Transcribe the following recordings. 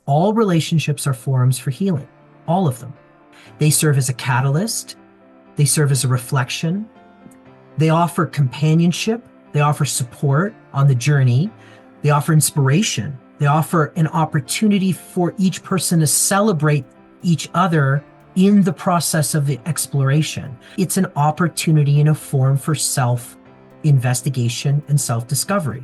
All relationships are forums for healing, all of them. They serve as a catalyst. They serve as a reflection. They offer companionship. They offer support on the journey. They offer inspiration. They offer an opportunity for each person to celebrate each other in the process of the exploration. It's an opportunity and a forum for self-investigation and self-discovery.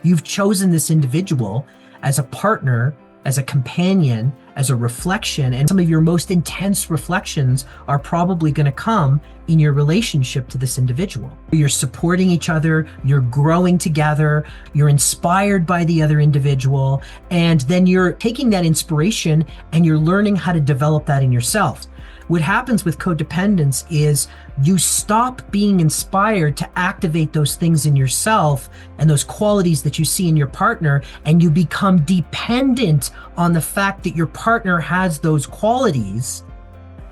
You've chosen this individual as a partner, as a companion, as a reflection, and some of your most intense reflections are probably going to come in your relationship to this individual. You're supporting each other, you're growing together, you're inspired by the other individual, and then you're taking that inspiration and you're learning how to develop that in yourself. What happens with codependence is you stop being inspired to activate those things in yourself and those qualities that you see in your partner, and you become dependent on the fact that your partner has those qualities,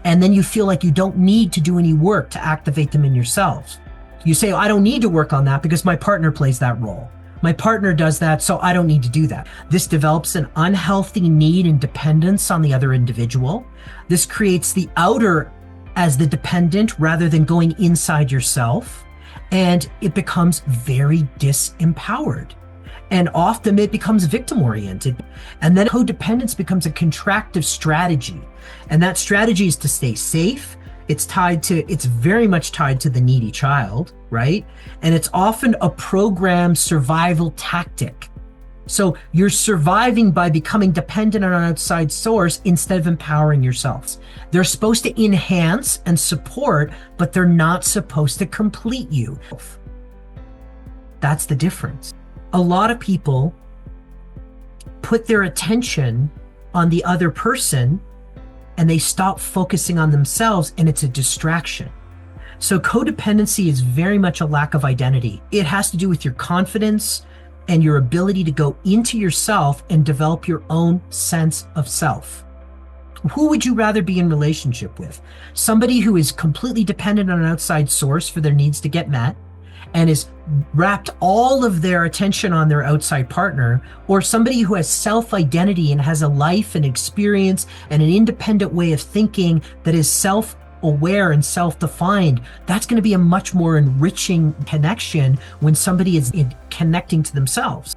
and then you feel like you don't need to do any work to activate them in yourself. You say, I don't need to work on that because my partner plays that role. My partner does that, so I don't need to do that. This develops an unhealthy need and dependence on the other individual. This creates the outer as the dependent rather than going inside yourself. And it becomes very disempowered. And often it becomes victim-oriented. And then codependence becomes a contractive strategy. And that strategy is to stay safe. It's very much tied to the needy child, right? And it's often a programmed survival tactic. So you're surviving by becoming dependent on an outside source instead of empowering yourselves. They're supposed to enhance and support, but they're not supposed to complete you. That's the difference. A lot of people put their attention on the other person and they stop focusing on themselves, and it's a distraction. So codependency is very much a lack of identity. It has to do with your confidence and your ability to go into yourself and develop your own sense of self. Who would you rather be in relationship with? Somebody who is completely dependent on an outside source for their needs to get met and is wrapped all of their attention on their outside partner, or somebody who has self-identity and has a life and experience and an independent way of thinking that is self-aware and self-defined? That's going to be a much more enriching connection when somebody is connecting to themselves.